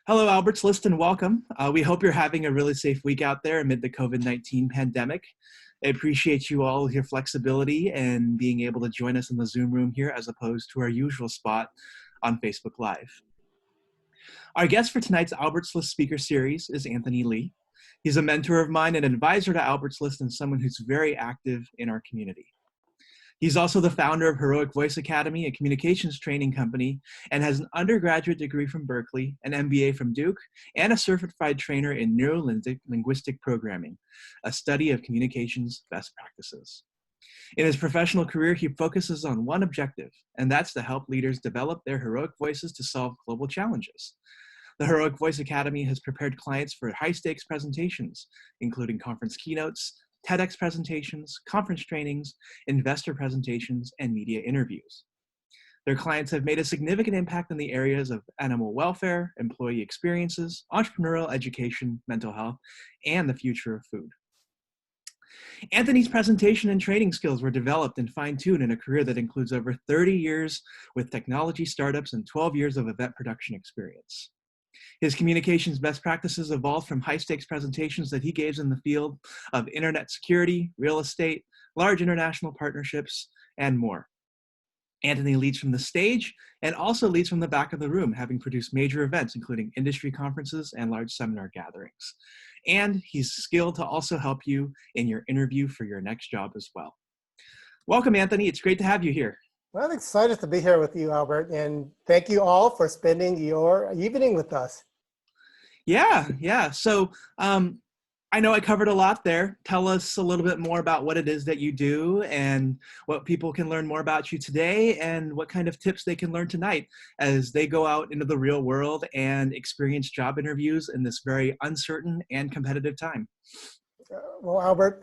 Hello, Albert's List, and welcome. We hope you're having a really safe week out there amid the COVID-19 pandemic. I appreciate you all with your flexibility and being able to join us in the Zoom room here as opposed to our usual spot on Facebook Live. Our guest for tonight's Albert's List speaker series is Anthony Lee. He's a mentor of mine and advisor to Albert's List and someone who's very active in our community. He's also the founder of Heroic Voice Academy, a communications training company, and has an undergraduate degree from Berkeley, an MBA from Duke, and a certified trainer in neuro-linguistic programming, a study of communications best practices. In his professional career, he focuses on one objective, and that's to help leaders develop their heroic voices to solve global challenges. The Heroic Voice Academy has prepared clients for high-stakes presentations, including conference keynotes, TEDx presentations, conference trainings, investor presentations, and media interviews. Their clients have made a significant impact in the areas of animal welfare, employee experiences, entrepreneurial education, mental health, and the future of food. Anthony's presentation and training skills were developed and fine-tuned in a career that includes over 30 years with technology startups and 12 years of event production experience. His communications best practices evolved from high-stakes presentations that he gave in the field of internet security, real estate, large international partnerships, and more. Anthony leads from the stage and also leads from the back of the room, having produced major events, including industry conferences and large seminar gatherings. And he's skilled to also help you in your interview for your next job as well. Welcome, Anthony. It's great to have you here. Well, I'm excited to be here with you, Albert, and thank you all for spending your evening with us. Yeah. So I know I covered a lot there. Tell us a little bit more about what it is that you do and what people can learn more about you today and what kind of tips they can learn tonight as they go out into the real world and experience job interviews in this very uncertain and competitive time. Well, Albert,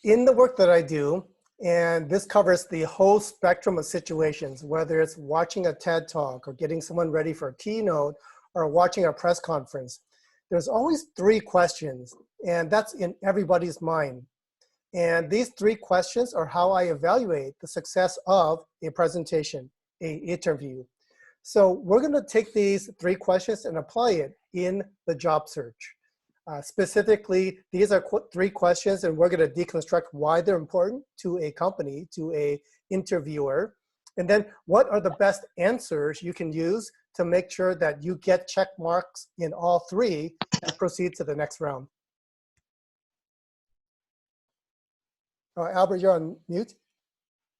in the work that I do, and this covers the whole spectrum of situations, whether it's watching a TED Talk or getting someone ready for a keynote or watching a press conference, there's always three questions, and that's in everybody's mind. And these three questions are how I evaluate the success of a presentation, an interview. So we're going to take these three questions and apply it in the job search. Specifically, these are three questions, and we're going to deconstruct why they're important to a company, to a interviewer, and then what are the best answers you can use to make sure that you get check marks in all three and proceed to the next round. Albert, you're on mute.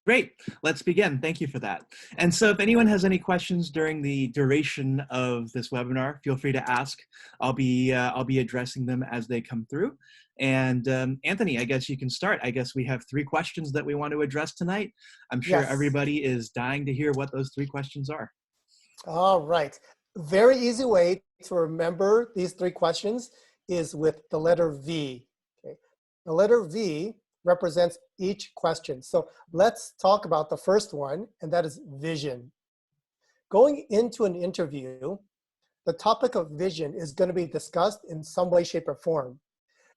Great. Let's begin. Thank you for that. And so if anyone has any questions during the duration of this webinar, feel free to ask. I'll be addressing them as they come through. And Anthony, I guess you can start. I guess we have three questions that we want to address tonight. I'm sure everybody is dying to hear what those three questions are. All right. Very easy way to remember these three questions is with the letter V. Okay. The letter V represents each question. So let's talk about the first one, and that is vision. Going into an interview, the topic of vision is going to be discussed in some way, shape, or form.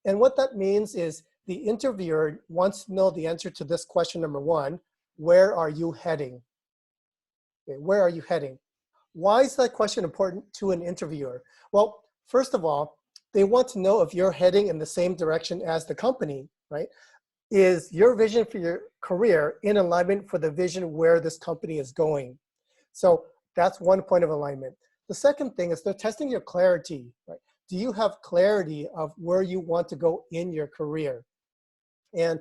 And what that means is the interviewer wants to know the answer to this question number one: where are you heading? Okay, where are you heading? Why is that question important to an interviewer? Well, first of all, they want to know if you're heading in the same direction as the company, right? Is your vision for your career in alignment for the vision where this company is going? So that's one point of alignment. The second thing is they're testing your clarity, right? Do you have clarity of where you want to go in your career? And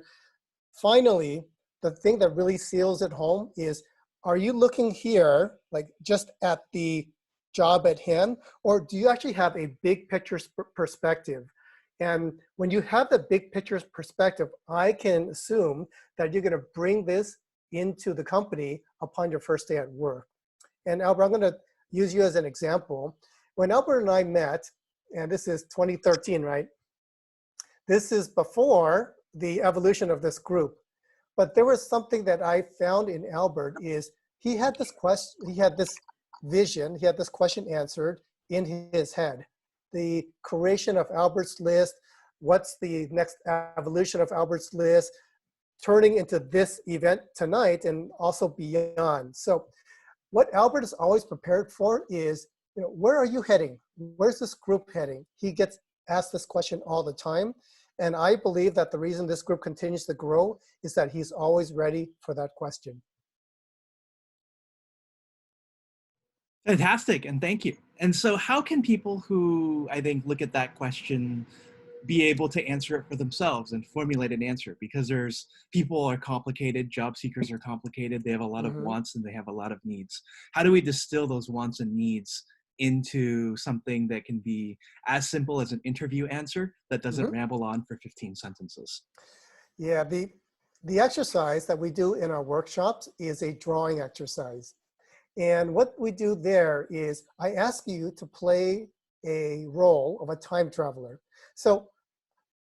finally, the thing that really seals it home is, are you looking here, like just at the job at hand, or do you actually have a big picture perspective? And when you have the big picture perspective, I can assume that you're going to bring this into the company upon your first day at work. And Albert, I'm going to use you as an example. When Albert and I met, and this is 2013, right? This is before the evolution of this group. But there was something that I found in Albert is he had this question, he had this vision, he had this question answered in his head. The creation of Albert's List, what's the next evolution of Albert's List, turning into this event tonight and also beyond. So what Albert is always prepared for is, where are you heading? where's this group heading? He gets asked this question all the time. And I believe that the reason this group continues to grow is that he's always ready for that question. Fantastic, and thank you. And so how can people who, I think, look at that question be able to answer it for themselves and formulate an answer? Because there's people are complicated, job seekers are complicated, they have a lot of Mm-hmm. wants and they have a lot of needs. How do we distill those wants and needs into something that can be as simple as an interview answer that doesn't Mm-hmm. ramble on for 15 sentences? Yeah, the exercise that we do in our workshops is a drawing exercise. And what we do there is I ask you to play a role of a time traveler. So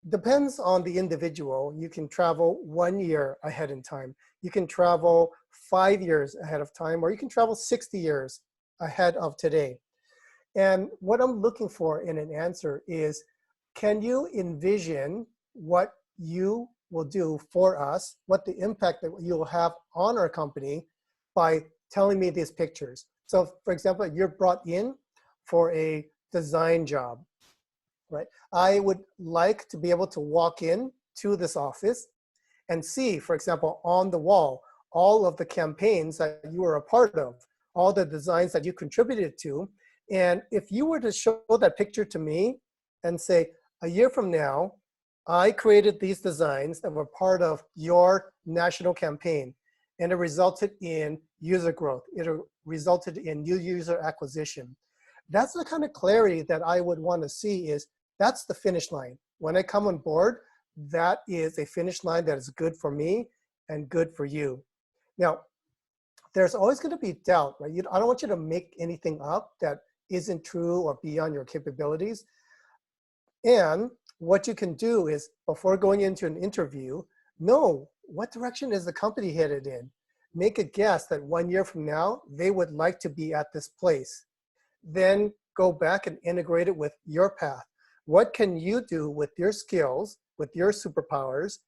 depends on the individual. You can travel 1 year ahead in time. You can travel 5 years ahead of time, or you can travel 60 years ahead of today. And what I'm looking for in an answer is, can you envision what you will do for us, what the impact that you'll have on our company by telling me these pictures? So for example, you're brought in for a design job, right? I would like to be able to walk in to this office and see, for example, on the wall, all of the campaigns that you were a part of, all the designs that you contributed to. And if you were to show that picture to me and say, a year from now, I created these designs that were part of your national campaign, and it resulted in user growth. It resulted in new user acquisition. That's the kind of clarity that I would want to see. Is that's the finish line. When I come on board, that is a finish line that is good for me and good for you. Now, there's always going to be doubt, right? I don't want you to make anything up that isn't true or beyond your capabilities. And what you can do is, before going into an interview, know what direction is the company headed in. Make a guess that 1 year from now, they would like to be at this place. Then go back and integrate it with your path. What can you do with your skills, with your superpowers,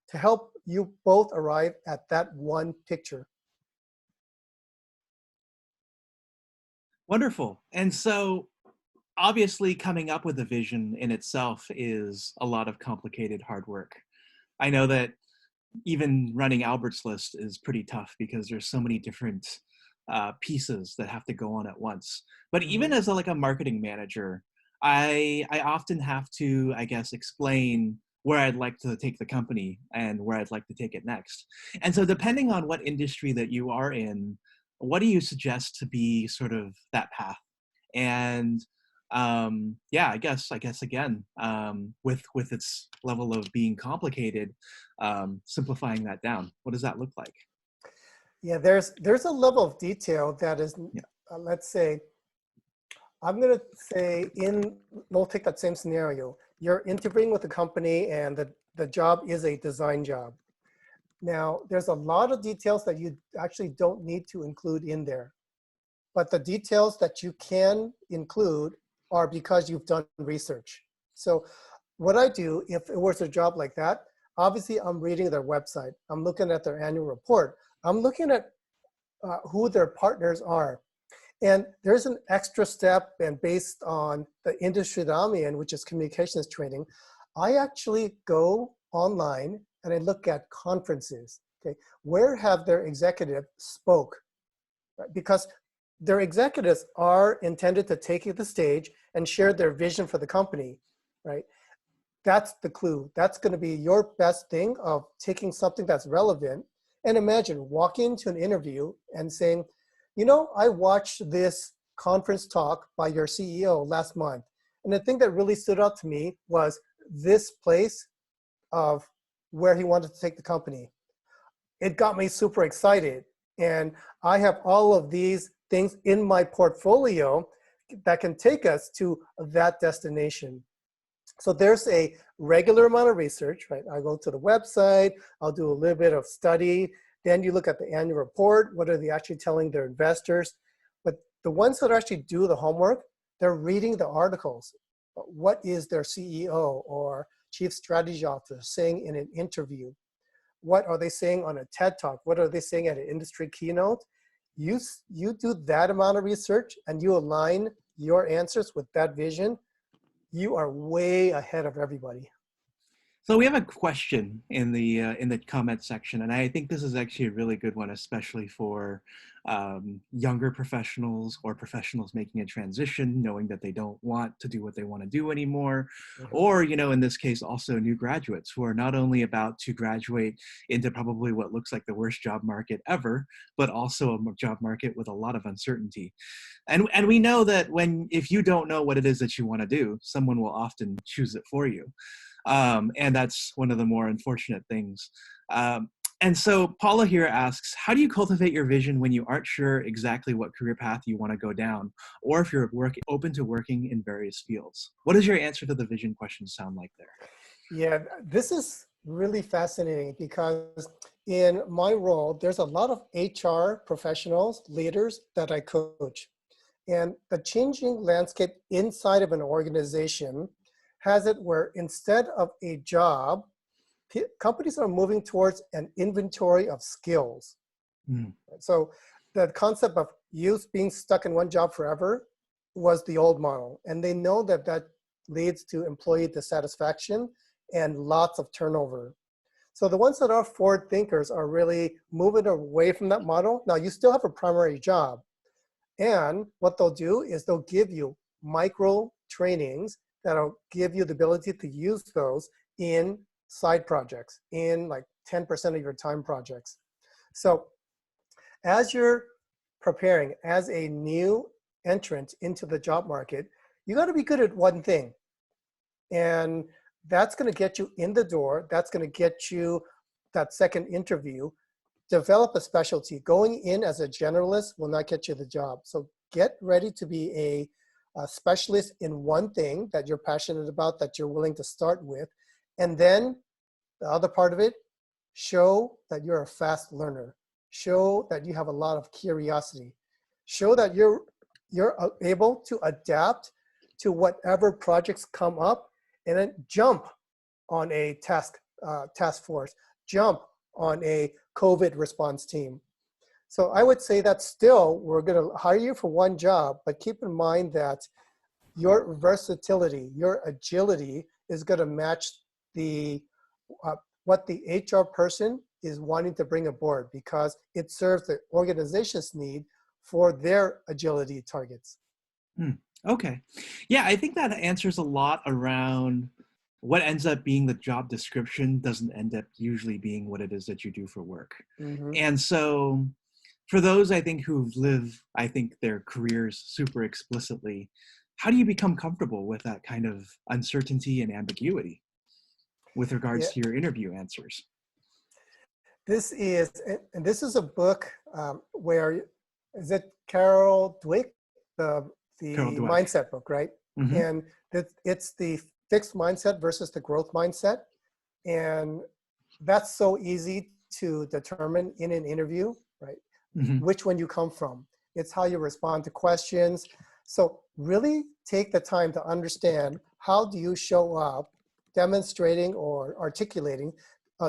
to help you both arrive at that one picture? Wonderful. And so obviously coming up with a vision in itself is a lot of complicated hard work. I know that even running Albert's list is pretty tough because there's so many different pieces that have to go on at once. But Mm-hmm. even as like a marketing manager, I often have to, I guess, explain where I'd like to take the company and where I'd like to take it next. And so depending on what industry that you are in, what do you suggest to be sort of that path? And yeah, I guess again, with its level of being complicated, simplifying that down, what does that look like? Yeah, there's a level of detail that is, Yeah. let's say, I'm going to say we'll take that same scenario. You're integrating with the company and the job is a design job. Now, there's a lot of details that you actually don't need to include in there. But the details that you can include are because you've done research. So what I do, if it was a job like that, obviously I'm reading their website. I'm looking at their annual report. I'm looking at who their partners are. And there's an extra step, and based on the industry that I'm in, which is communications training, I actually go online and I look at conferences. Okay, where have their executive spoke? Right? Because their executives are intended to take the stage and share their vision for the company, right? That's the clue. That's going to be your best thing of taking something that's relevant. And imagine walking into an interview and saying, I watched this conference talk by your CEO last month. And the thing that really stood out to me was this place of where he wanted to take the company. It got me super excited. And I have all of these things in my portfolio that can take us to that destination. So there's a regular amount of research, right? I go to the website, I'll do a little bit of study. Then you look at the annual report. What are they actually telling their investors? But the ones that actually do the homework, they're reading the articles. What is their CEO or chief strategy officer saying in an interview? What are they saying on a TED Talk? What are they saying at an industry keynote? You do that amount of research and you align your answers with that vision, you are way ahead of everybody. So we have a question in the comment section, and I think this is actually a really good one, especially for younger professionals or professionals making a transition, knowing that they don't want to do what they want to do anymore, Mhm. or in this case, also new graduates who are not only about to graduate into probably what looks like the worst job market ever, but also a job market with a lot of uncertainty. And we know that if you don't know what it is that you want to do, someone will often choose it for you. And that's one of the more unfortunate things. And so Paula here asks, how do you cultivate your vision when you aren't sure exactly what career path you want to go down, or if you're open to working in various fields? What does your answer to the vision question sound like there? Yeah, this is really fascinating because in my role, there's a lot of HR professionals, leaders that I coach. And the changing landscape inside of an organization has it where instead of a job, companies are moving towards an inventory of skills. Mm. So the concept of youth being stuck in one job forever was the old model. And they know that that leads to employee dissatisfaction and lots of turnover. So the ones that are forward thinkers are really moving away from that model. Now you still have a primary job. And what they'll do is they'll give you micro trainings that'll give you the ability to use those in side projects, in like 10% of your time projects. So as you're preparing as a new entrant into the job market, you got to be good at one thing. And that's going to get you in the door. That's going to get you that second interview. Develop a specialty. Going in as a generalist will not get you the job. So get ready to be a specialist in one thing that you're passionate about, that you're willing to start with. And then the other part of it, show that you're a fast learner. Show that you have a lot of curiosity. Show that you're able to adapt to whatever projects come up, and then jump on a task force, jump on a COVID response team. So I would say that still we're going to hire you for one job, but keep in mind that your versatility, your agility is going to match the what the HR person is wanting to bring aboard, because it serves the organization's need for their agility targets. Okay. Yeah, I think that answers a lot around what ends up being the job description doesn't end up usually being what it is that you do for work. Mm-hmm. And so for those, I think, who've lived, I think, their careers super explicitly, how do you become comfortable with that kind of uncertainty and ambiguity with regards Yeah, to your interview answers? this is a book where, is it Carol Dweck, the Carol the Dweck. mindset book, right? Mm-hmm. And it's the fixed mindset versus the growth mindset, and that's so easy to determine in an interview, right? Mm-hmm. Which one you come from. It's how you respond to questions. So really take the time to understand, how do you show up demonstrating or articulating,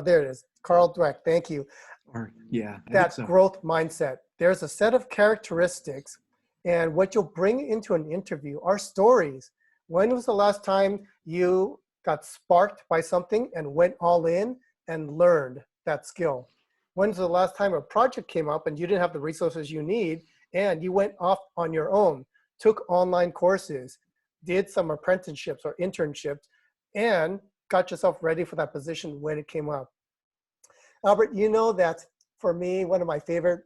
there it is, Carl Dweck, thank you, Or yeah, I think that so. growth mindset. There's a set of characteristics, and what you'll bring into an interview are stories. When was the last time you got sparked by something and went all in and learned that skill? When's the last time a project came up and you didn't have the resources you need and you went off on your own, took online courses, did some apprenticeships or internships, and got yourself ready for that position when it came up? Albert, you know that for me, one of my favorite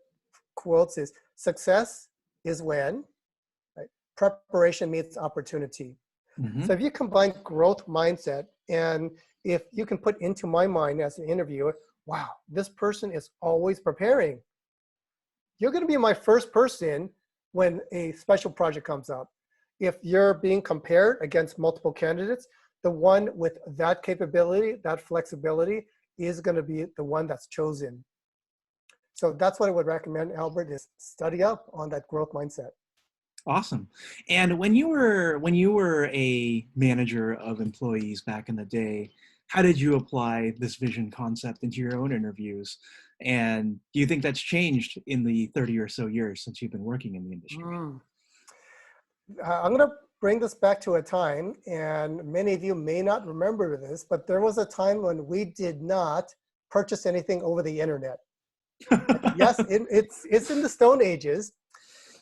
quotes is, success is when, right, preparation meets opportunity. Mm-hmm. So if you combine growth mindset, and if you can put into my mind as an interviewer, wow, this person is always preparing, you're going to be my first person when a special project comes up. If you're being compared against multiple candidates, the one with that capability, that flexibility, is going to be the one that's chosen. So that's what I would recommend, Albert, is study up on that growth mindset. Awesome. And when you were a manager of employees back in the day, how did you apply this vision concept into your own interviews? And do you think that's changed in the 30 or so years since you've been working in the industry? Mm. I'm going to bring this back to a time, and many of you may not remember this, but there was a time when we did not purchase anything over the internet. Yes, it's in the Stone Ages,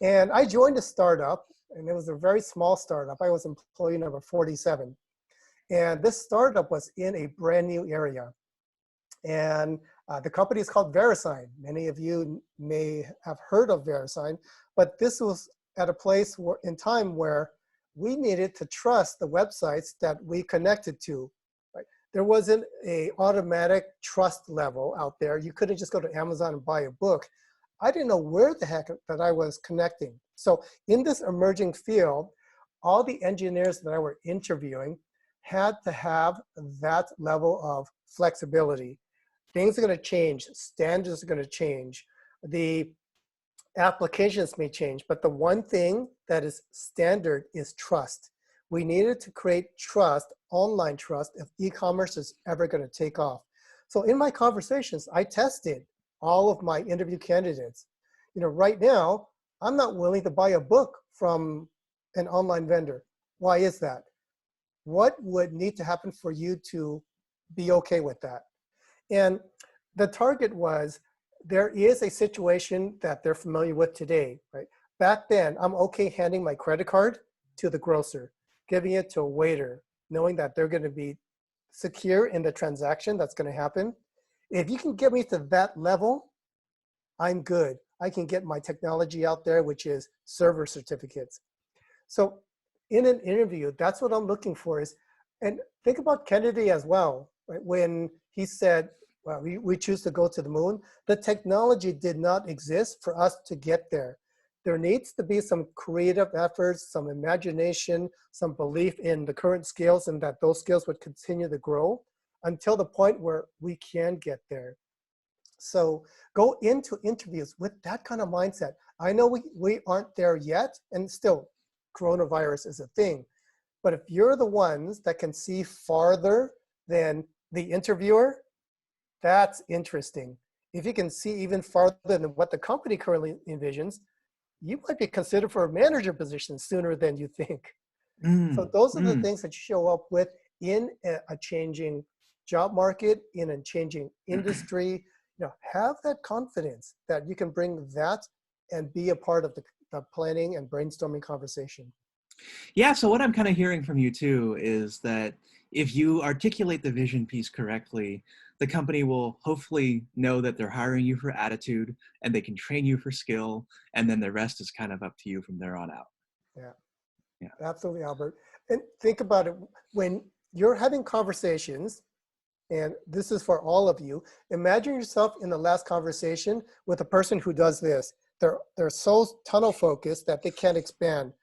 and I joined a startup, and it was a very small startup. I was employee number 47, and this startup was in a brand new area, and the company is called VeriSign. Many of you may have heard of VeriSign, but this was at a place in time where we needed to trust the websites that we connected to. Right? There wasn't a automatic trust level out there. You couldn't just go to Amazon and buy a book. I didn't know where the heck that I was connecting. So in this emerging field, all the engineers that I were interviewing had to have that level of flexibility. Things are going to change. Standards are going to change. The applications may change, but the one thing that is standard is trust. We needed to create trust, online trust, if e-commerce is ever going to take off. So in my conversations, I tested all of my interview candidates. You know, right now, I'm not willing to buy a book from an online vendor. Why is that? What would need to happen for you to be okay with that? And the target was, there is a situation that they're familiar with today, right? Back then, I'm okay handing my credit card to the grocer, giving it to a waiter, knowing that they're going to be secure in the transaction that's going to happen. If you can get me to that level, I'm good. I can get my technology out there, which is server certificates. So in an interview, that's what I'm looking for is, and think about Kennedy as well, right? When he said, well, we choose to go to the moon, the technology did not exist for us to get there. There needs to be some creative efforts, some imagination, some belief in the current skills, and that those skills would continue to grow until the point where we can get there. So go into interviews with that kind of mindset. I know we aren't there yet, and still coronavirus is a thing. But if you're the ones that can see farther than the interviewer, that's interesting. If you can see even farther than what the company currently envisions, you might be considered for a manager position sooner than you think. So those are the things that you show up with in a changing job market, in a changing industry. You know, have that confidence that you can bring that and be a part of the planning and brainstorming conversation. Yeah, so what I'm kind of hearing from you too is that if you articulate the vision piece correctly, the company will hopefully know that they're hiring you for attitude and they can train you for skill, and then the rest is kind of up to you from there on out. Yeah, Yeah. absolutely, Albert. And think about it, when you're having conversations, and this is for all of you, imagine yourself in the last conversation with a person who does this. They're so tunnel focused that they can't expand.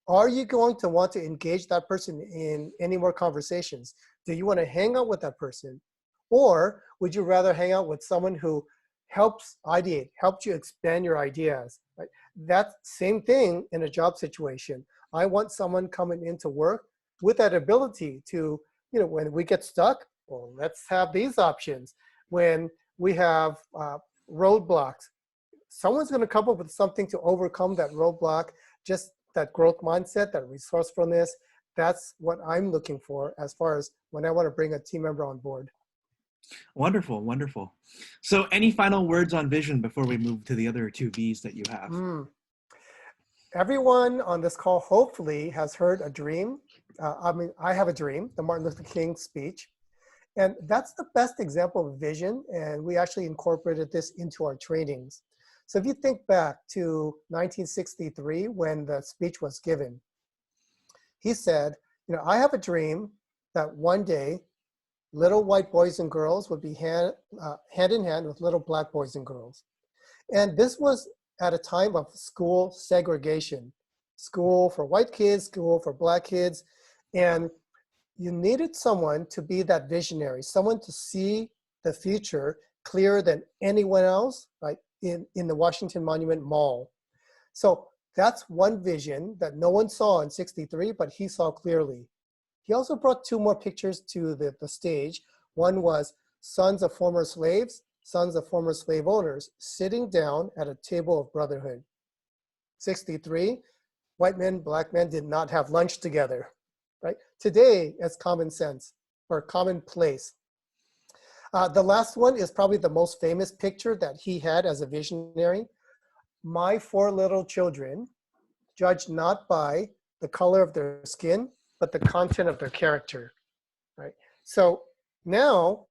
Are you going to want to engage that person in any more conversations? Do you want to hang out with that person? Or would you rather hang out with someone who helps ideate, helps you expand your ideas? Right? That same thing in a job situation. I want someone coming into work with that ability to, you know, when we get stuck, well, let's have these options. When we have roadblocks, someone's going to come up with something to overcome that roadblock. Just that growth mindset, that resourcefulness, that's what I'm looking for as far as when I want to bring a team member on board. Wonderful, wonderful. So any final words on vision before we move to the other two V's that you have? Everyone on this call hopefully has heard a dream. I mean, I have a dream, the Martin Luther King speech. And that's the best example of vision. And we actually incorporated this into our trainings. So if you think back to 1963, when the speech was given, he said, you know, I have a dream that one day little white boys and girls would be hand in hand with little black boys and girls. And this was at a time of school segregation, school for white kids, school for black kids. And you needed someone to be that visionary, someone to see the future clearer than anyone else, right, in the Washington Monument Mall. So that's one vision that no one saw in 63, but he saw clearly. He also brought two more pictures to the stage. One was sons of former slaves, sons of former slave owners, sitting down at a table of brotherhood. 63, white men, black men did not have lunch together, right? Today, it's common sense or commonplace. The last one is probably the most famous picture that he had as a visionary. My four little children, judged not by the color of their skin, but the content of their character, right? So now,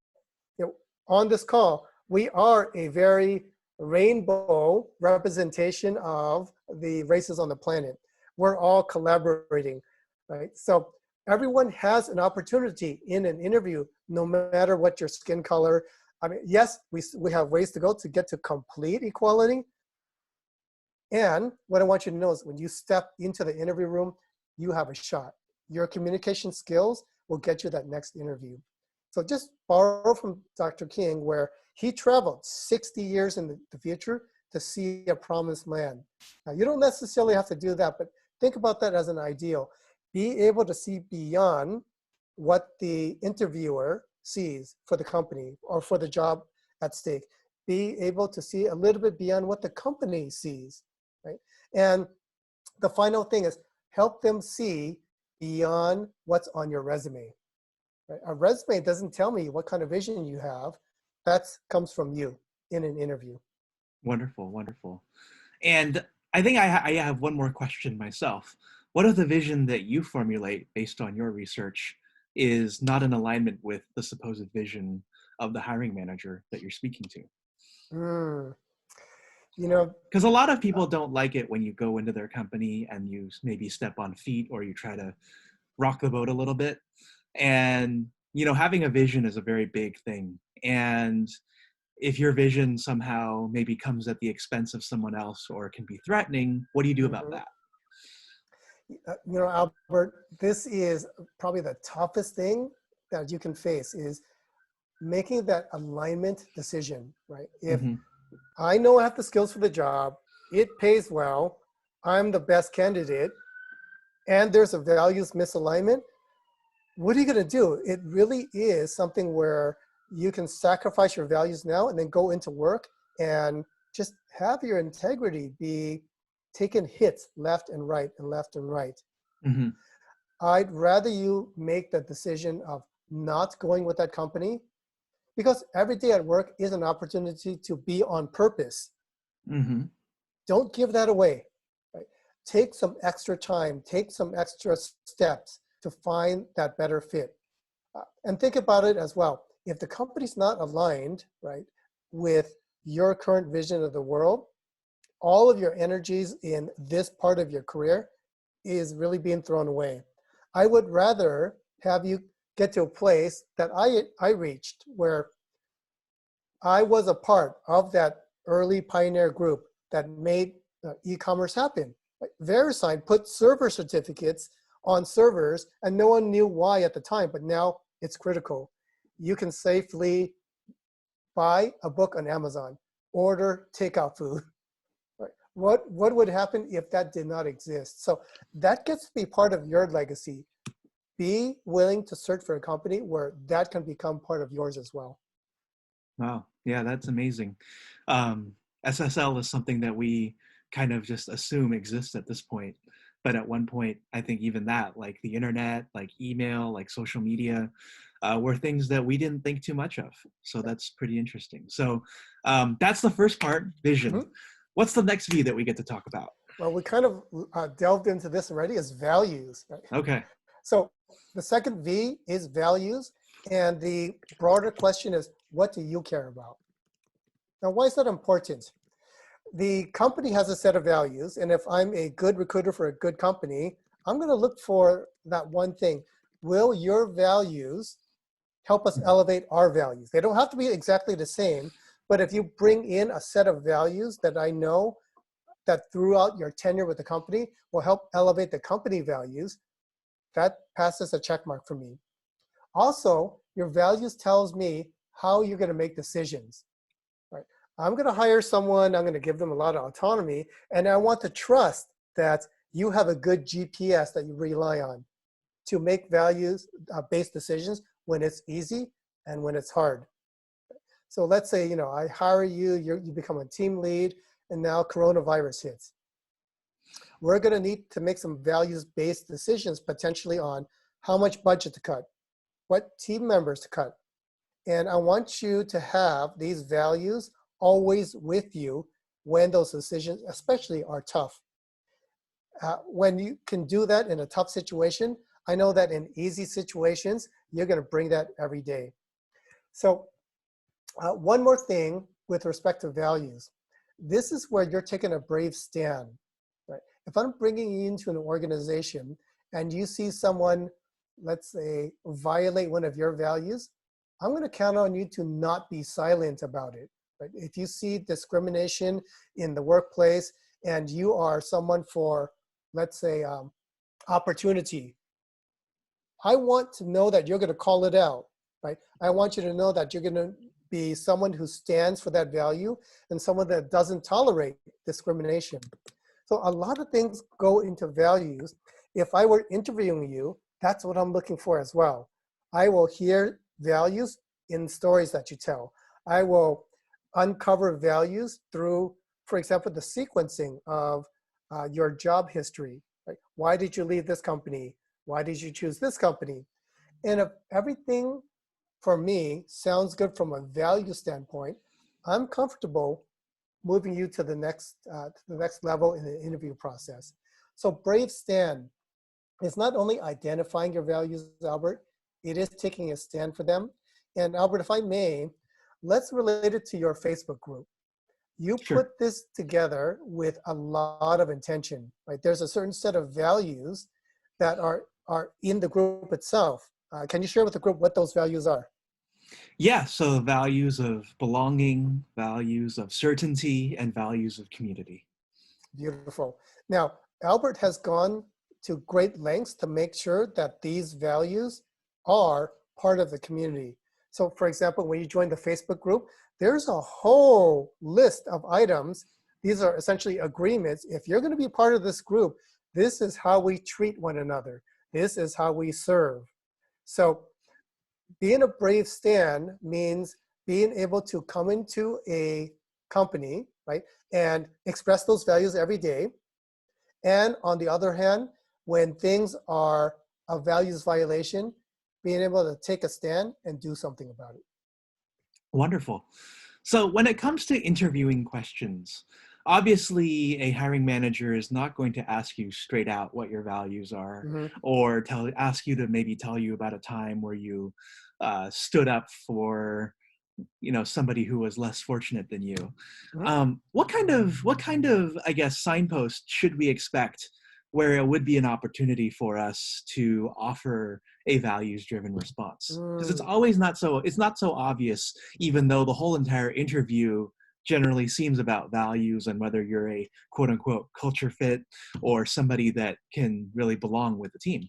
you know, on this call, we are a very rainbow representation of the races on the planet. We're all collaborating, right? So everyone has an opportunity in an interview, no matter what your skin color. I mean, yes, we have ways to go to get to complete equality. And what I want you to know is when you step into the interview room, you have a shot. Your communication skills will get you that next interview. So just borrow from Dr. King, where he traveled 60 years in the future to see a promised land. Now, you don't necessarily have to do that, but think about that as an ideal. Be able to see beyond what the interviewer sees for the company or for the job at stake. Be able to see a little bit beyond what the company sees, right? And the final thing is help them see beyond what's on your resume. Right? A resume doesn't tell me what kind of vision you have. That comes from you in an interview. Wonderful, wonderful. And I think I have one more question myself. What if the vision that you formulate based on your research is not in alignment with the supposed vision of the hiring manager that you're speaking to? Mm, you know, Because a lot of people don't like it when you go into their company and you maybe step on feet or you try to rock the boat a little bit. And, you know, having a vision is a very big thing. And if your vision somehow maybe comes at the expense of someone else or can be threatening, what do you do about mhm. that? You know, Albert, this is probably the toughest thing that you can face is making that alignment decision, right? If Hmm. I know I have the skills for the job, it pays well, I'm the best candidate, and there's a values misalignment, what are you going to do? It really is something where you can sacrifice your values now and then go into work and just have your integrity be taking hits left and right and left and right. Hmm. I'd rather you make the decision of not going with that company because every day at work is an opportunity to be on purpose. Hmm. Don't give that away. Right? Take some extra time, take some extra steps to find that better fit. And think about it as well. If the company's not aligned, right, with your current vision of the world, all of your energies in this part of your career is really being thrown away. I would rather have you get to a place that I reached where I was a part of that early pioneer group that made e-commerce happen. Like VeriSign put server certificates on servers and no one knew why at the time, but now it's critical. You can safely buy a book on Amazon, order takeout food. Right? What would happen if that did not exist? So that gets to be part of your legacy. Be willing to search for a company where that can become part of yours as well. Wow. Yeah, that's amazing. SSL is something that we kind of just assume exists at this point. But at one point, I think even that, like the internet, like email, like social media, were things that we didn't think too much of. So that's pretty interesting. So that's the first part, vision. Mhm. What's the next V that we get to talk about? Well, we kind of delved into this already as values. Right? Okay. So the second V is values. And the broader question is, what do you care about? Now, why is that important? The company has a set of values. And if I'm a good recruiter for a good company, I'm going to look for that one thing. Will your values help us elevate our values? They don't have to be exactly the same. But if you bring in a set of values that I know that throughout your tenure with the company will help elevate the company values, that passes a check mark for me. Also, your values tells me how you're going to make decisions. Right? I'm going to hire someone, I'm going to give them a lot of autonomy, and I want to trust that you have a good GPS that you rely on to make values-based decisions when it's easy and when it's hard. So let's say, I hire you, you become a team lead, and now coronavirus hits. we're going to need to make some values-based decisions potentially on how much budget to cut, what team members to cut. And I want you to have these values always with you when those decisions, especially, are tough. When you can do that in a tough situation, I know that in easy situations, you're going to bring that every day. So one more thing with respect to values. This is where you're taking a brave stand. Right? If I'm bringing you into an organization and you see someone, let's say, violate one of your values, I'm going to count on you to not be silent about it. Right? If you see discrimination in the workplace and you are someone for, let's say, opportunity, I want to know that you're going to call it out. Right? I want you to know that you're going to be someone who stands for that value and someone that doesn't tolerate discrimination. So a lot of things go into values. If I were interviewing you, that's what I'm looking for as well. I will hear values in stories that you tell. I will uncover values through, for example, the sequencing of your job history. Right? Why did you leave this company? Why did you choose this company? And if everything for me sounds good from a value standpoint, I'm comfortable moving you to the next level in the interview process. So brave stand is not only identifying your values, Albert, it is taking a stand for them. And Albert, if I may, let's relate it to your Facebook group. You Sure. put this together with a lot of intention, right? There's a certain set of values that are in the group itself. Can you share with the group what those values are? Yeah, so values of belonging, values of certainty, and values of community. Beautiful. Now, Albert has gone to great lengths to make sure that these values are part of the community. So for example, when you join the Facebook group, there's a whole list of items. These are essentially agreements. If you're going to be part of this group, this is how we treat one another. This is how we serve. So being a brave stand means being able to come into a company, right, and express those values every day. And on the other hand, when things are a values violation, being able to take a stand and do something about it. Wonderful. So when it comes to interviewing questions, obviously a hiring manager is not going to ask you straight out what your values are, Mm-hmm. or ask you to maybe tell you about a time where you stood up for somebody who was less fortunate than you. Mm-hmm. What kind of I guess signpost should we expect where it would be an opportunity for us to offer a values driven response? Because Mm, it's not so obvious, even though the whole entire interview generally seems about values and whether you're a quote unquote culture fit or somebody that can really belong with the team.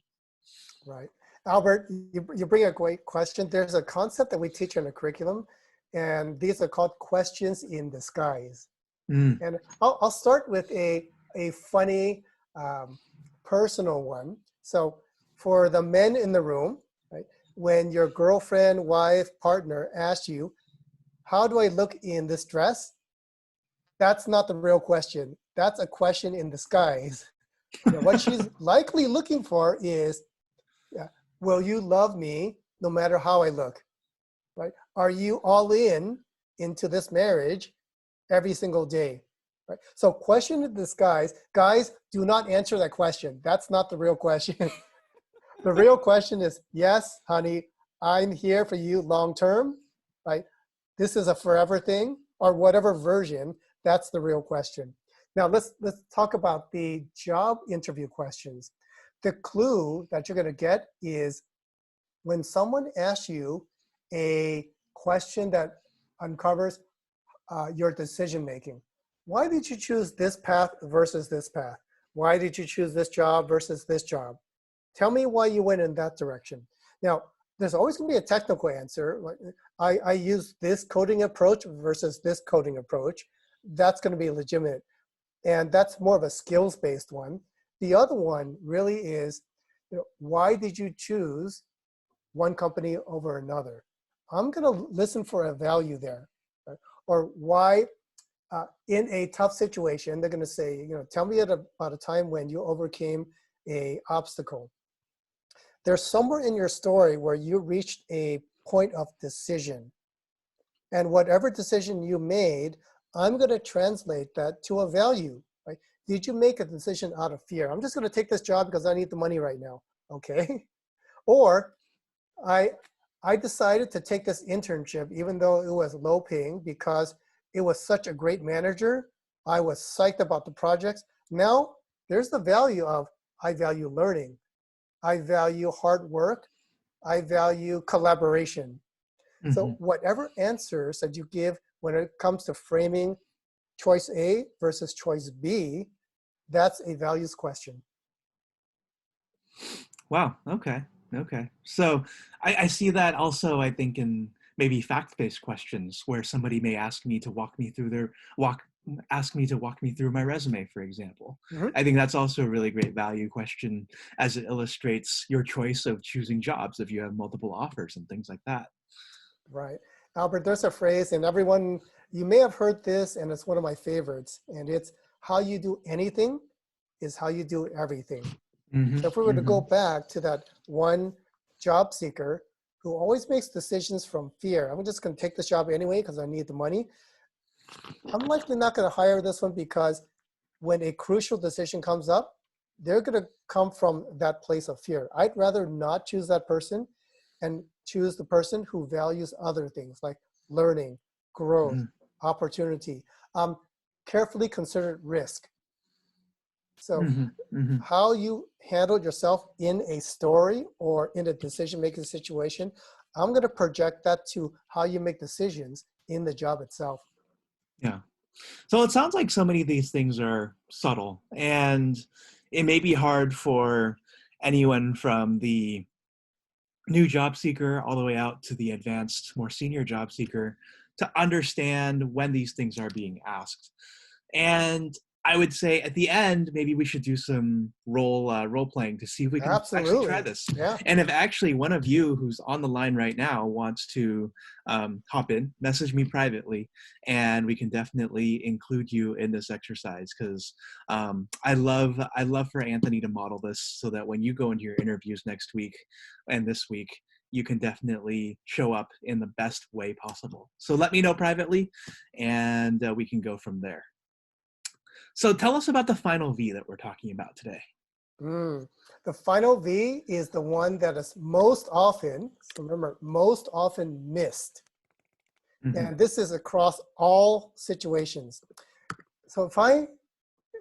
right. Albert, you bring a great question. There's a concept that we teach in the curriculum, and these are called questions in disguise. Mm, And I'll start with a funny um, personal one. So for the men in the room, right, when your girlfriend, wife, partner asks you, how do I look in this dress? That's not the real question. That's a question in disguise. What she's likely looking for is, will you love me no matter how I look? Right? Are you all in into this marriage every single day? Right? So question in disguise, guys, do not answer that question. That's not the real question. The real question is, yes, honey, I'm here for you long term, right? This is a forever thing, or whatever version. That's the real question. Now let's talk about the job interview questions. The clue that you're going to get is when someone asks you a question that uncovers your decision making. Why did you choose this path versus this path? Why did you choose this job versus this job? Tell me why you went in that direction. Now, there's always going to be a technical answer. I use this coding approach versus this coding approach. That's going to be legitimate. And that's more of a skills-based one. The other one really is, why did you choose one company over another? I'm going to listen for a value there. Right? Or why in a tough situation, they're going to say, tell me about a time when you overcame a obstacle. There's somewhere in your story where you reached a point of decision. And whatever decision you made, I'm going to translate that to a value, right? Did you make a decision out of fear? I'm just going to take this job because I need the money right now, okay? Or I decided to take this internship even though it was low paying because it was such a great manager. I was psyched about the projects. Now there's the value of I value learning. I value hard work. I value collaboration. Mm-hmm. So whatever answers that you give when it comes to framing choice A versus choice B, that's a values question. Wow. Okay. Okay. So I see that also, I think, in maybe fact-based questions where somebody may ask me to walk me through ask me to walk me through my resume, for example. Mhm. I think that's also a really great value question as it illustrates your choice of choosing jobs if you have multiple offers and things like that. Right. Albert, there's a phrase, and everyone, you may have heard this, and it's one of my favorites, and it's how you do anything is how you do everything. Mm-hmm. So if we were to Mm-hmm. go back to that one job seeker who always makes decisions from fear, I'm just going to take this job anyway because I need the money. I'm likely not going to hire this one because when a crucial decision comes up, they're going to come from that place of fear. I'd rather not choose that person and choose the person who values other things like learning, growth, opportunity, carefully considered risk. So Mm-hmm. Mm-hmm. how you handle yourself in a story or in a decision-making situation, I'm going to project that to how you make decisions in the job itself. Yeah. So it sounds like so many of these things are subtle, and it may be hard for anyone from the new job seeker all the way out to the advanced, more senior job seeker to understand when these things are being asked. And I would say at the end, maybe we should do some role playing to see if we can actually try Absolutely. this. Yeah. And if actually one of you who's on the line right now wants to hop in, message me privately, and we can definitely include you in this exercise because I love for Anthony to model this so that when you go into your interviews next week and this week, you can definitely show up in the best way possible. So let me know privately, and we can go from there. So tell us about the final V that we're talking about today. The final V is the one that is most often, so remember, most often missed. Mm-hmm. And this is across all situations. So if I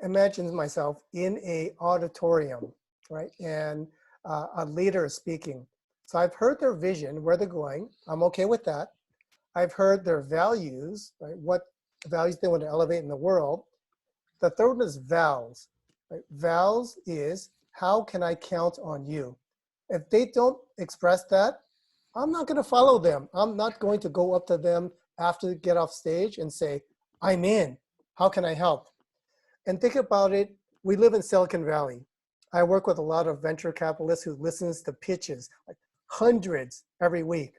imagine myself in a auditorium, right, and a leader is speaking. So I've heard their vision, where they're going. I'm okay with that. I've heard their values, right, what values they want to elevate in the world. The third one is vows. Right? Vows is how can I count on you? If they don't express that, I'm not going to follow them. I'm not going to go up to them after they get off stage and say, I'm in. How can I help? And think about it. We live in Silicon Valley. I work with a lot of venture capitalists who listens to pitches, like hundreds every week.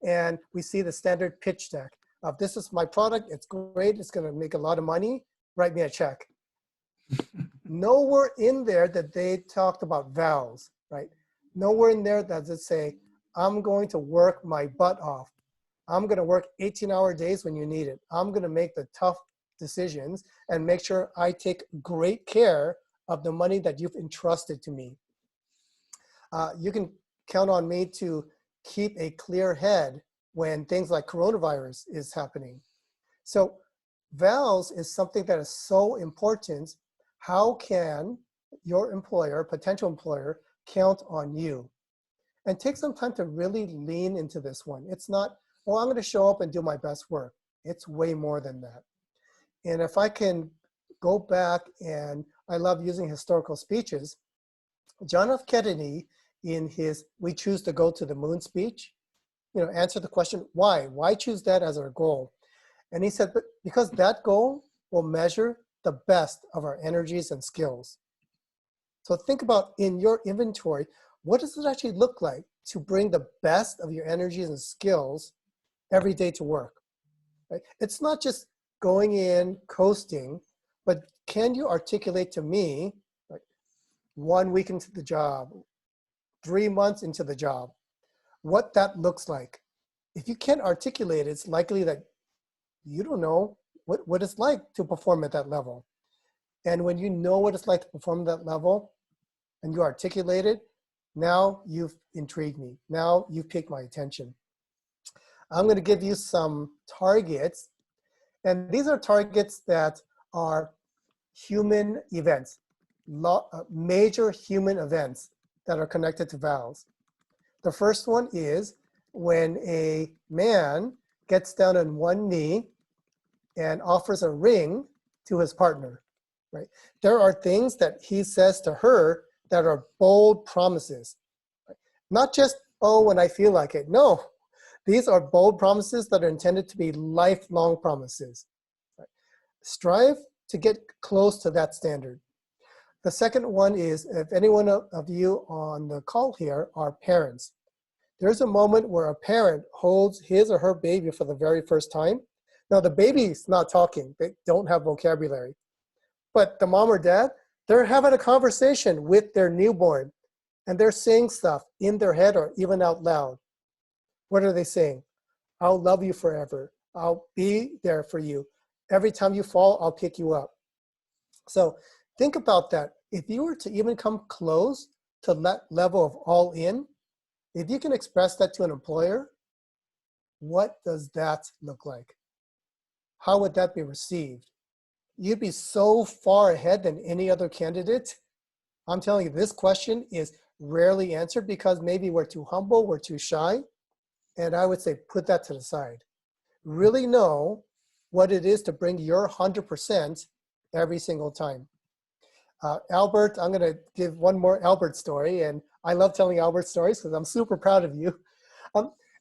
And we see the standard pitch deck of this is my product. It's great. It's going to make a lot of money. Write me a check. Nowhere in there that they talked about vows, right? Nowhere in there does it say, I'm going to work my butt off. I'm going to work 18-hour days when you need it. I'm going to make the tough decisions and make sure I take great care of the money that you've entrusted to me. You can count on me to keep a clear head when things like coronavirus is happening. So vows is something that is so important. How can your employer, potential employer, count on you? And take some time to really lean into this one. It's not, well, I'm going to show up and do my best work. It's way more than that. And if I can go back, and I love using historical speeches, John F. Kennedy, in his We Choose to Go to the Moon speech, answered the question, why? Why choose that as our goal? And he said, because that goal will measure the best of our energies and skills. So think about in your inventory, what does it actually look like to bring the best of your energies and skills every day to work? Right? It's not just going in, coasting, but can you articulate to me, like 1 week into the job, 3 months into the job, what that looks like? If you can't articulate it, it's likely that you don't know what it's like to perform at that level. And when you know what it's like to perform at that level and you articulate it, now you've intrigued me. Now you've piqued my attention. I'm going to give you some targets. And these are targets that are human events, major human events that are connected to vows. The first one is when a man gets down on one knee and offers a ring to his partner, right? There are things that he says to her that are bold promises, right? Not just, oh, when I feel like it. No, these are bold promises that are intended to be lifelong promises. Right? Strive to get close to that standard. The second one is, if any one of you on the call here are parents, there's a moment where a parent holds his or her baby for the very first time. Now, the baby's not talking. They don't have vocabulary. But the mom or dad, they're having a conversation with their newborn, and they're saying stuff in their head or even out loud. What are they saying? I'll love you forever. I'll be there for you. Every time you fall, I'll pick you up. So think about that. If you were to even come close to that level of all in, if you can express that to an employer, what does that look like? How would that be received? You'd be so far ahead than any other candidate. I'm telling you, this question is rarely answered because maybe we're too humble, we're too shy. And I would say, put that to the side. Really know what it is to bring your 100% every single time. Albert, I'm going to give one more Albert story. And I love telling Albert stories because I'm super proud of you.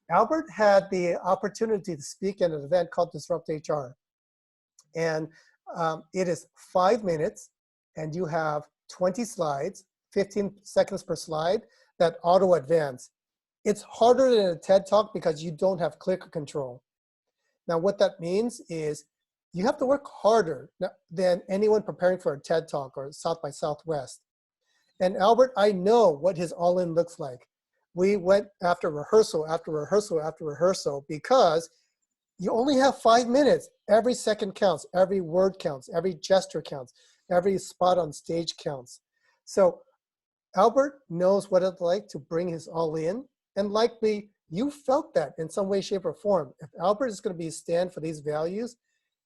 Albert had the opportunity to speak at an event called Disrupt HR. And it is 5 minutes, and you have 20 slides, 15 seconds per slide that auto advance. It's harder than a TED Talk because you don't have clicker control. Now, what that means is you have to work harder than anyone preparing for a TED Talk or South by Southwest. And Albert, I know what his all-in looks like. We went after rehearsal, after rehearsal, after rehearsal, because you only have 5 minutes. Every second counts, every word counts, every gesture counts, every spot on stage counts. So Albert knows what it's like to bring his all in, and likely you felt that in some way, shape, or form. If Albert is going to be a stand for these values,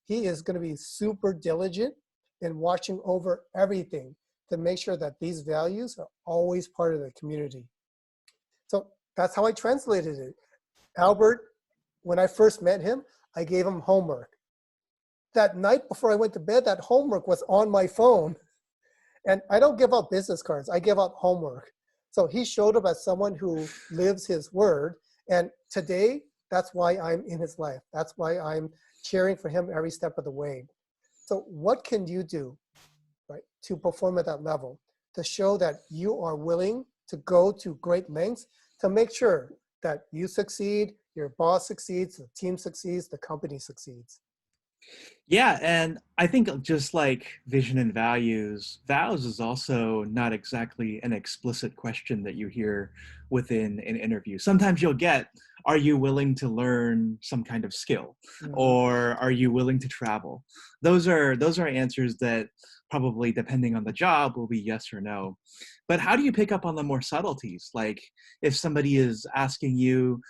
he is going to be super diligent in watching over everything to make sure that these values are always part of the community. So that's how I translated it. Albert, when I first met him, I gave him homework. That night before I went to bed, that homework was on my phone. And I don't give out business cards, I give out homework. So he showed up as someone who lives his word. And today, that's why I'm in his life. That's why I'm cheering for him every step of the way. So what can you do, right, to perform at that level, to show that you are willing to go to great lengths to make sure that you succeed, your boss succeeds, the team succeeds, the company succeeds? Yeah, and I think just like vision and values, vows is also not exactly an explicit question that you hear within an interview. Sometimes you'll get, are you willing to learn some kind of skill? Mhm. Or are you willing to travel? Those are answers that probably, depending on the job, will be yes or no. But how do you pick up on the more subtleties? Like if somebody is asking you,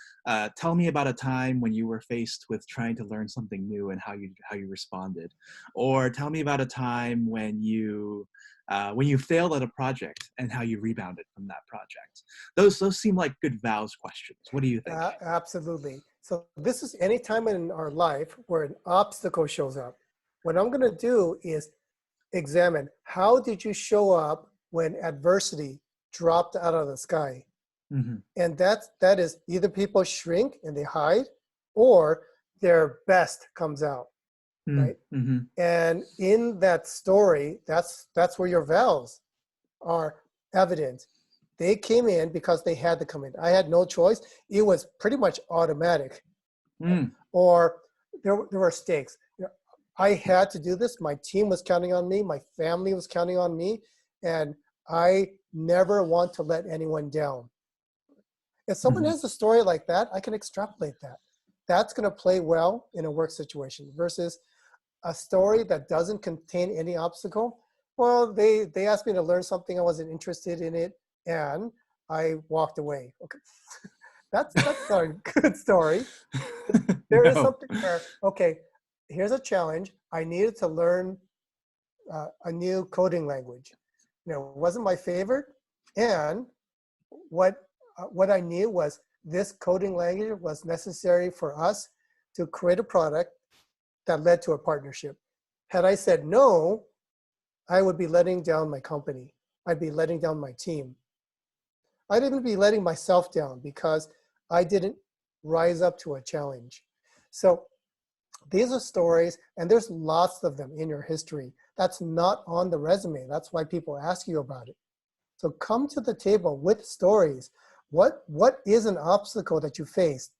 tell me about a time when you were faced with trying to learn something new and how you responded, or tell me about a time when you failed at a project and how you rebounded from that project. Those seem like good vows questions. What do you think? Absolutely. So this is any time in our life where an obstacle shows up. What I'm going to do is examine how did you show up when adversity dropped out of the sky. Hmm. And that is either people shrink and they hide, or their best comes out, right? Mm-hmm. And in that story, that's where your vows are evident. They came in because they had to come in. I had no choice. It was pretty much automatic. Right? Mm. Or there were stakes. I had to do this. My team was counting on me. My family was counting on me. And I never want to let anyone down. If someone Mhm. has a story like that, I can extrapolate that. That's going to play well in a work situation versus a story that doesn't contain any obstacle. Well, they asked me to learn something. I wasn't interested in it, and I walked away. Okay, that's not a good story. There is No. something where, okay, here's a challenge. I needed to learn a new coding language. You know, it wasn't my favorite, and what I knew was this coding language was necessary for us to create a product that led to a partnership. Had I said no, I would be letting down my company. I'd be letting down my team. I'd even be letting myself down because I didn't rise up to a challenge. So these are stories, and there's lots of them in your history. That's not on the resume. That's why people ask you about it. So come to the table with stories. What is an obstacle that you faced,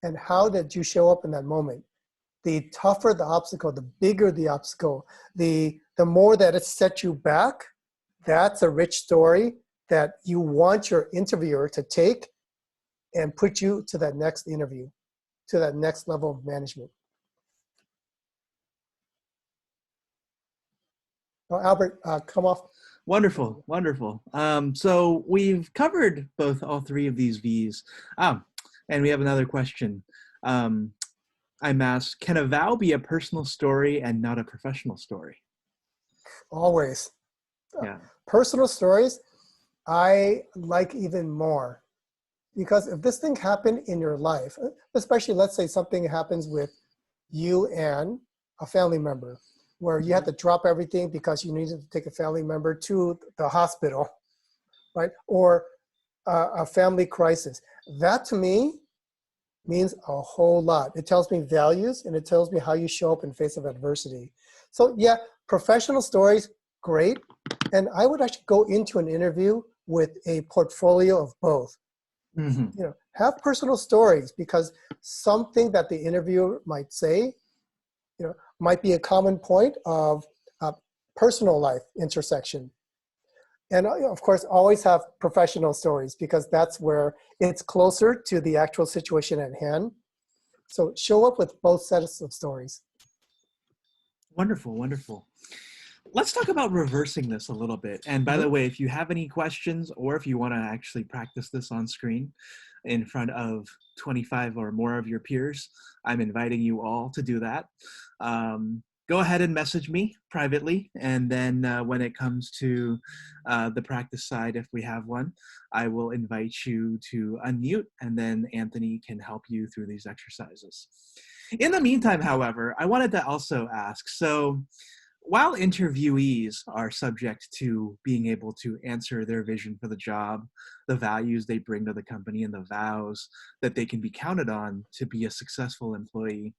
and how did you show up in that moment? The tougher the obstacle, the bigger the obstacle, the more that it set you back, that's a rich story that you want your interviewer to take and put you to that next interview, to that next level of management. Oh, Albert, come off. Wonderful, wonderful. So we've covered all three of these V's. Ah, and we have another question. Um, I'm asked, can a vow be a personal story and not a professional story? Always. Yeah. Personal stories, I like even more. Because if this thing happened in your life, especially let's say something happens with you and a family member, where you had Mhm. to drop everything because you needed to take a family member to the hospital, right? Or a family crisis. That to me means a whole lot. It tells me values and it tells me how you show up in face of adversity. So yeah, professional stories, great. And I would actually go into an interview with a portfolio of both. Mhm. You know, have personal stories because something that the interviewer might say, you know, might be a common point of personal life intersection. And of course, always have professional stories because that's where it's closer to the actual situation at hand. So show up with both sets of stories. Wonderful, wonderful. Let's talk about reversing this a little bit. And by the Mhm. way, if you have any questions or if you want to actually practice this on screen in front of 25 or more of your peers, I'm inviting you all to do that. Go ahead and message me privately. And then when it comes to the practice side, if we have one, I will invite you to unmute and then Anthony can help you through these exercises. In the meantime, however, I wanted to also ask, so while interviewees are subject to being able to answer their vision for the job, the values they bring to the company, and the vows that they can be counted on to be a successful employee,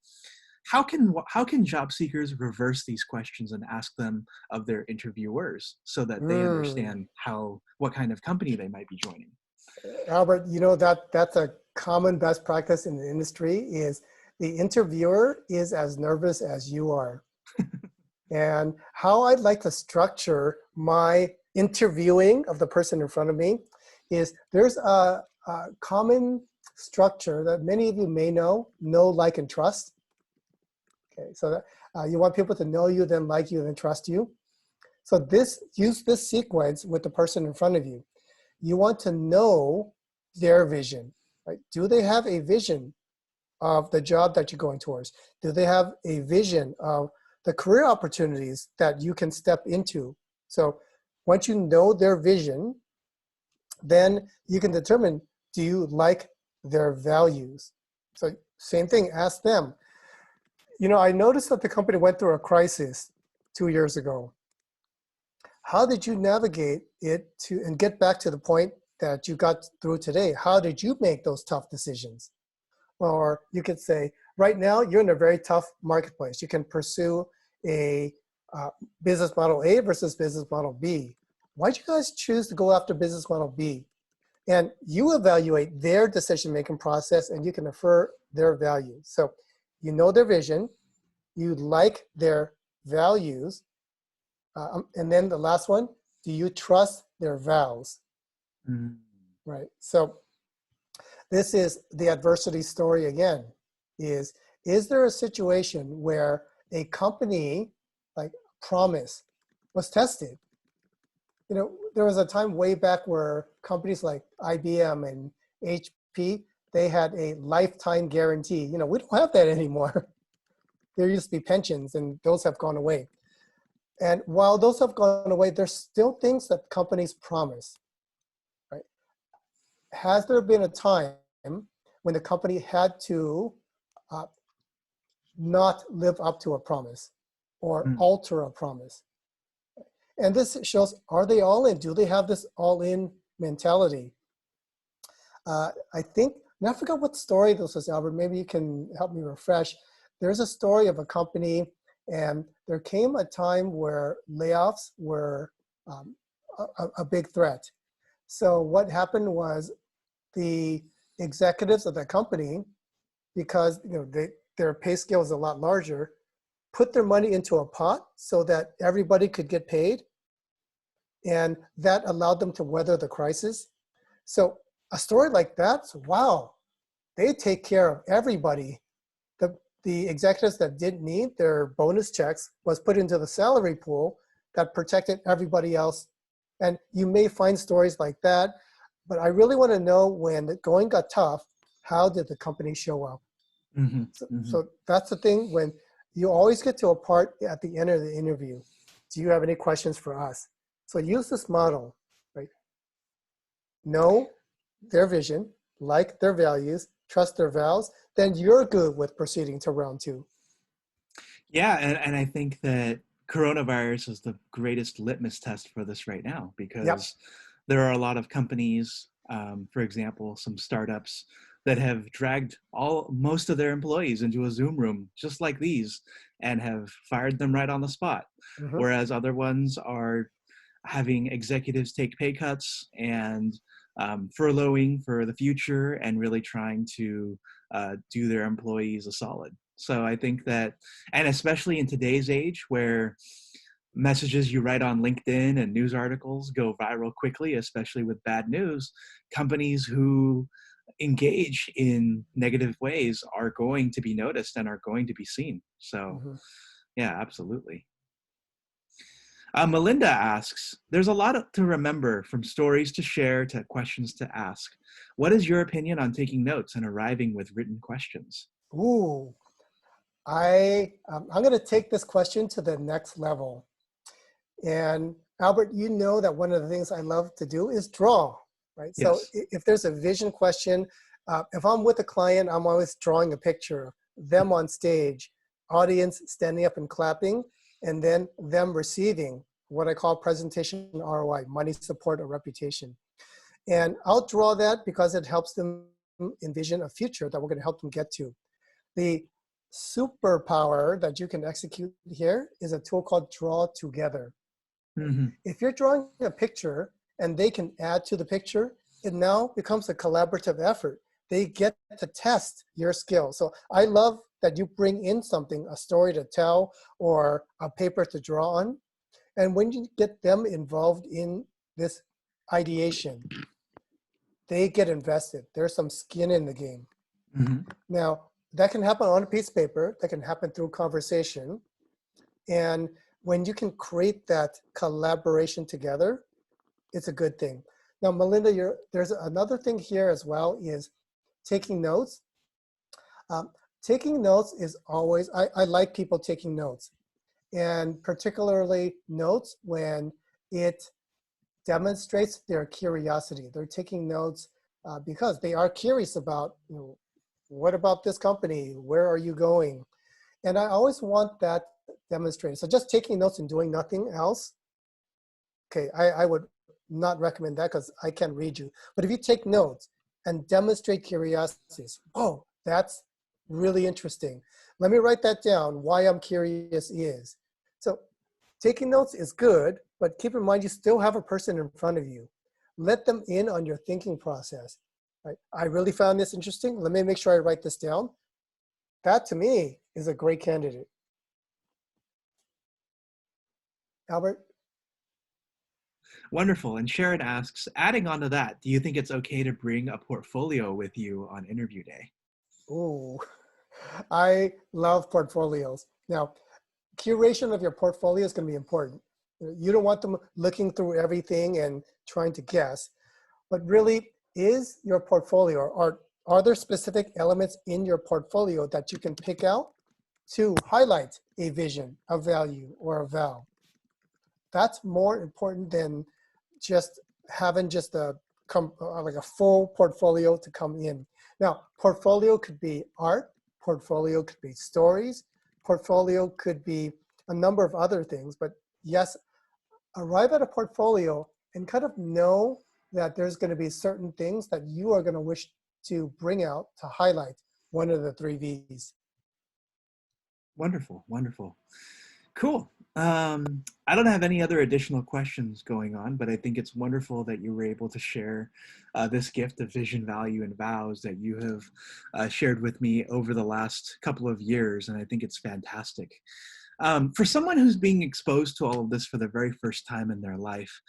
how can job seekers reverse these questions and ask them of their interviewers so that they Mm. understand what kind of company they might be joining? Albert, you know that's a common best practice in the industry is the interviewer is as nervous as you are. And how I'd like to structure my interviewing of the person in front of me is there's a common structure that many of you may know, like, and trust. Okay, so that, you want people to know you, then like you, then trust you. So use this sequence with the person in front of you. You want to know their vision, right? Do they have a vision of the job that you're going towards? Do they have a vision of the career opportunities that you can step into? So once you know their vision, then you can determine, do you like their values? So same thing, ask them. You know, I noticed that the company went through a crisis 2 years ago. How did you navigate it to and get back to the point that you got through today? How did you make those tough decisions? Or you could say, right now, you're in a very tough marketplace. You can pursue a business model A versus business model B. Why'd you guys choose to go after business model B? And you evaluate their decision-making process and you can infer their values. So you know their vision, you like their values? And then the last one, do you trust their vows? Mm. Right. So this is the adversity story again. Is there a situation where a company like promise was tested? You know, there was a time way back where companies like IBM and HP, they had a lifetime guarantee. You know, we don't have that anymore. There used to be pensions, and those have gone away. And while those have gone away, there's still things that companies promise, right? Has there been a time when the company had to uh, not live up to a promise or Mm. alter a promise? And this shows, are they all in? Do they have this all in mentality? I think, and I forgot what story this was, Albert. Maybe you can help me refresh. There's a story of a company, and there came a time where layoffs were um, a big threat. So what happened was the executives of the company, because their pay scale is a lot larger, put their money into a pot so that everybody could get paid, and that allowed them to weather the crisis. So a story like that, wow, they take care of everybody. The executives that didn't need their bonus checks was put into the salary pool that protected everybody else. And you may find stories like that, but I really want to know, when the going got tough, how did the company show up? Mm-hmm. So, Mm-hmm. so that's the thing, when you always get to a part at the end of the interview. Do you have any questions for us? So use this model, right? Know their vision, like their values, trust their vows, then you're good with proceeding to round two. Yeah, and I think that coronavirus is the greatest litmus test for this right now, Yep. because there are a lot of companies, for example, some startups that have dragged most of their employees into a Zoom room just like these and have fired them right on the spot, Mm-hmm. whereas other ones are having executives take pay cuts and furloughing for the future and really trying to do their employees a solid. So I think that, and especially in today's age where messages you write on LinkedIn and news articles go viral quickly, especially with bad news, companies who engage in negative ways are going to be noticed and are going to be seen. So, Mm-hmm. yeah, absolutely. Melinda asks, there's a lot to remember, from stories to share to questions to ask. What is your opinion on taking notes and arriving with written questions? Ooh, I'm going to take this question to the next level. And Albert, you know that one of the things I love to do is draw, right? So Yes. if there's a vision question, if I'm with a client, I'm always drawing a picture, them on stage, audience standing up and clapping, and then them receiving what I call presentation ROI, money, support, or reputation. And I'll draw that because it helps them envision a future that we're going to help them get to. The superpower that you can execute here is a tool called Draw Together. Mm-hmm. If you're drawing a picture and they can add to the picture, it now becomes a collaborative effort. They get to test your skill. So I love that you bring in something, a story to tell or a paper to draw on. And when you get them involved in this ideation, they get invested. There's some skin in the game. Mm-hmm. Now, that can happen on a piece of paper, that can happen through conversation. And when you can create that collaboration together, it's a good thing. Now, Melinda, there's another thing here as well, is taking notes. Um, Taking notes is always, I like people taking notes, and particularly notes when it demonstrates their curiosity. They're taking notes because they are curious about, what about this company? Where are you going? And I always want that demonstrated. So just taking notes and doing nothing else, okay, I would not recommend that because I can't read you. But if you take notes and demonstrate curiosities, oh, that's really interesting. Let me write that down. Why I'm curious is. So taking notes is good, but keep in mind you still have a person in front of you. Let them in on your thinking process. Right? I really found this interesting. Let me make sure I write this down. That to me is a great candidate. Albert? Wonderful. And Sharon asks, adding on to that, do you think it's okay to bring a portfolio with you on interview day? Ooh, I love portfolios. Now, curation of your portfolio is going to be important. You don't want them looking through everything and trying to guess, but really, is your portfolio, or are there specific elements in your portfolio that you can pick out to highlight a vision, a value, or a val? That's more important than just having just like a full portfolio to come in. Now, portfolio could be art, portfolio could be stories, portfolio could be a number of other things, but yes, arrive at a portfolio and kind of know that there's going to be certain things that you are going to wish to bring out to highlight one of the three V's. Wonderful, wonderful. Cool. I don't have any other additional questions going on, but I think it's wonderful that you were able to share this gift of vision, value, and vows that you have shared with me over the last couple of years, and I think it's fantastic. For someone who's being exposed to all of this for the very first time in their life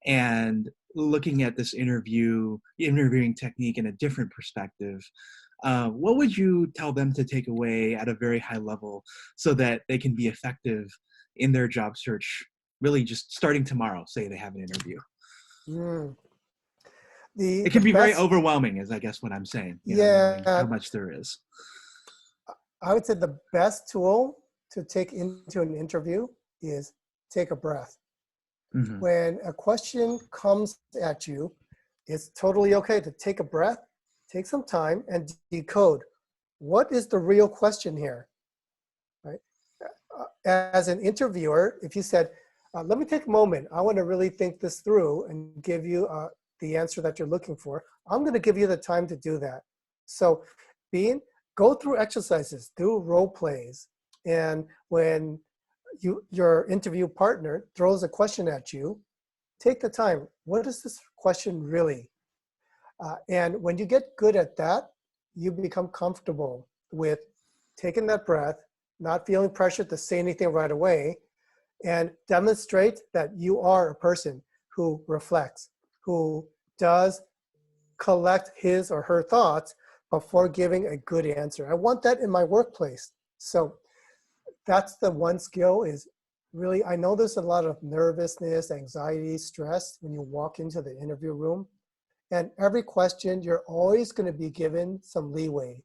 and looking at this interviewing technique in a different perspective, what would you tell them to take away at a very high level so that they can be effective in their job search, really just starting tomorrow, say they have an interview? Mm. It The can be very best, overwhelming, is I guess what I'm saying, knowing how yeah, much there is. I would say the best tool to take into an interview is take a breath. Hmm. When a question comes at you, it's totally okay to take a breath, take some time, and decode what is the real question here, right? As an interviewer, if you said, let me take a moment, I want to really think this through and give you the answer that you're looking for, I'm going to give you the time to do that. So go through exercises, do role plays, and when your interview partner throws a question at you, take the time. What is this question really? And when you get good at that, you become comfortable with taking that breath, not feeling pressured to say anything right away, and demonstrate that you are a person who reflects, who does collect his or her thoughts before giving a good answer. I want that in my workplace. So that's the one skill is really, I know there's a lot of nervousness, anxiety, stress when you walk into the interview room. And every question, you're always going to be given some leeway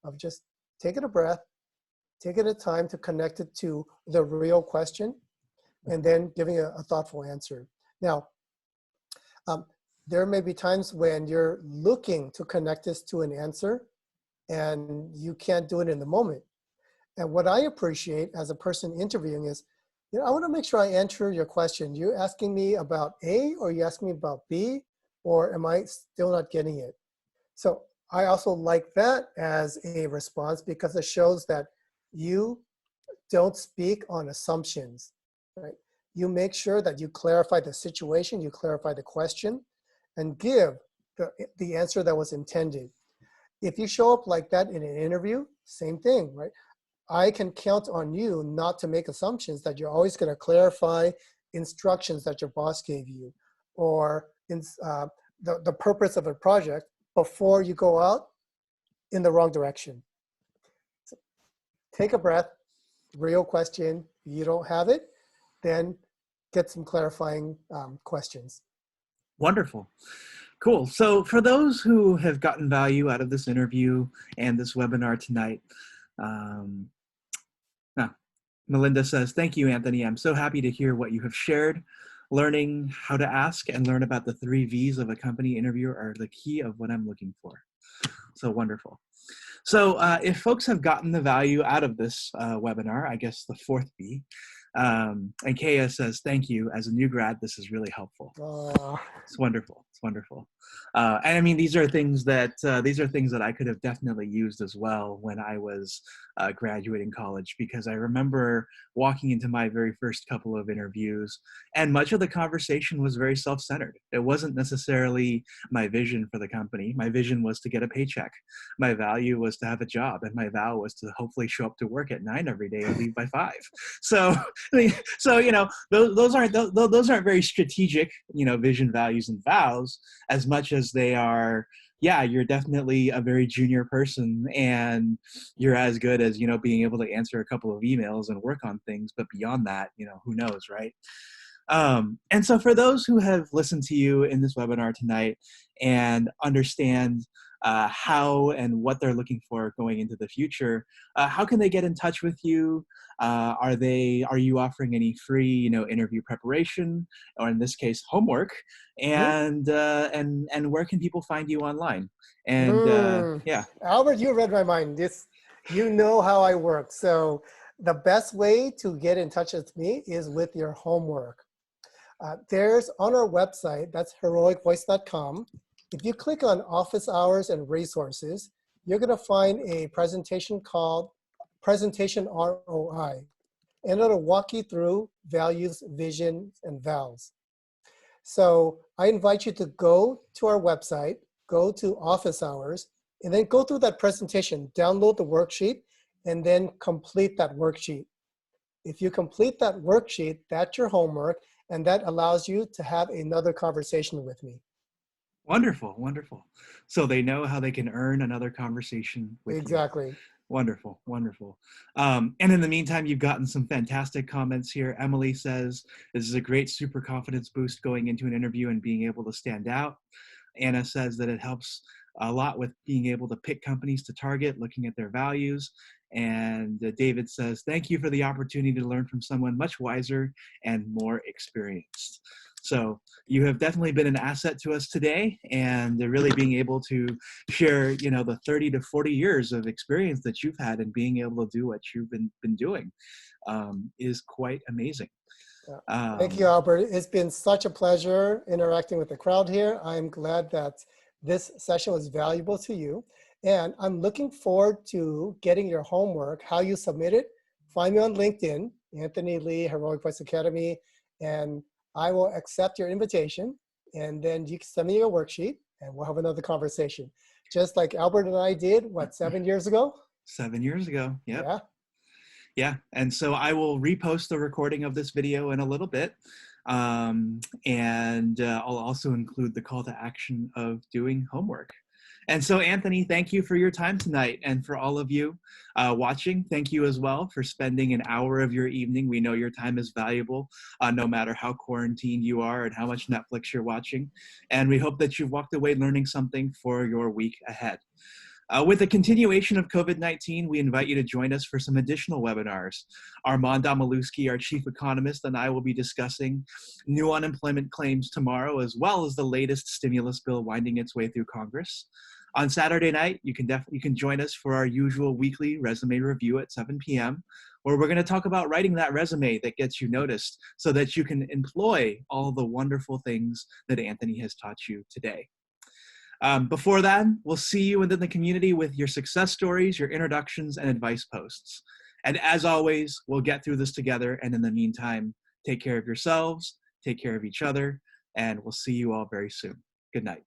of just taking a breath, taking the time to connect it to the real question, and then giving a thoughtful answer. Now, there may be times when you're looking to connect this to an answer and you can't do it in the moment. And what I appreciate as a person interviewing is, I want to make sure I answer your question. You're asking me about A, or you asking me about B, or am I still not getting it? So I also like that as a response because it shows that you don't speak on assumptions, right? You make sure that you clarify the situation, you clarify the question, and give the answer that was intended. If you show up like that in an interview, same thing, right? I can count on you not to make assumptions, that you're always going to clarify instructions that your boss gave you, or the purpose of a project before you go out in the wrong direction. So take a breath, real question, you don't have it, then get some clarifying questions. Wonderful. Cool. So for those who have gotten value out of this interview and this webinar tonight, um, Melinda says, thank you, Anthony. I'm so happy to hear what you have shared. Learning how to ask and learn about the 3 V's of a company interviewer are the key of what I'm looking for. So wonderful. So if folks have gotten the value out of this webinar, I guess the 4th V, and Kaya says, thank you. As a new grad, this is really helpful. It's wonderful. It's wonderful. And I mean, these are things that I could have definitely used as well when I was graduating college, because I remember walking into my very first couple of interviews, and much of the conversation was very self-centered. It wasn't necessarily my vision for the company. My vision was to get a paycheck. My value was to have a job, and my vow was to hopefully show up to work at 9 every day and leave by 5. So I mean, so those aren't very strategic, vision, values, and vows, as much as they are. Yeah, you're definitely a very junior person, and you're as good as being able to answer a couple of emails and work on things. But beyond that, who knows, right? And so for those who have listened to you in this webinar tonight and understand how and what they're looking for going into the future, how can they get in touch with you? Are you offering any free, interview preparation, or in this case, homework? Mhm. And where can people find you online? And Mm. yeah. Albert, you read my mind. You know how I work. So the best way to get in touch with me is with your homework. There's on our website, that's heroicvoice.com. If you click on office hours and resources, you're going to find a presentation called Presentation ROI. And it'll walk you through values, vision, and vals. So I invite you to go to our website, go to office hours, and then go through that presentation, download the worksheet, and then complete that worksheet. If you complete that worksheet, that's your homework, and that allows you to have another conversation with me. Wonderful, wonderful. So they know how they can earn another conversation with you. Exactly. Wonderful, wonderful. And in the meantime, you've gotten some fantastic comments here. Emily says, this is a great super confidence boost going into an interview and being able to stand out. Anna says that it helps a lot with being able to pick companies to target, looking at their values. And David says, thank you for the opportunity to learn from someone much wiser and more experienced. So you have definitely been an asset to us today, and really being able to share, the 30 to 40 years of experience that you've had in being able to do what you've been doing is quite amazing. Thank you, Albert. It's been such a pleasure interacting with the crowd here. I'm glad that this session was valuable to you. And I'm looking forward to getting your homework, how you submit it. Find me on LinkedIn, Anthony Lee, Heroic Voice Academy, and I will accept your invitation. And then you can send me your worksheet and we'll have another conversation. Just like Albert and I did, what, 7 years ago? 7 years ago. Yep. Yeah. Yeah, and so I will repost the recording of this video in a little bit. And I'll also include the call to action of doing homework. And so, Anthony, thank you for your time tonight. And for all of you watching, thank you as well for spending an hour of your evening. We know your time is valuable, no matter how quarantined you are and how much Netflix you're watching. And we hope that you've walked away learning something for your week ahead. With the continuation of COVID-19, we invite you to join us for some additional webinars. Armand Maluski, our chief economist, and I will be discussing new unemployment claims tomorrow, as well as the latest stimulus bill winding its way through Congress. On Saturday night, you can join us for our usual weekly resume review at 7 p.m., where we're going to talk about writing that resume that gets you noticed so that you can employ all the wonderful things that Anthony has taught you today. Before that, we'll see you within the community with your success stories, your introductions, and advice posts. And as always, we'll get through this together. And in the meantime, take care of yourselves, take care of each other, and we'll see you all very soon. Good night.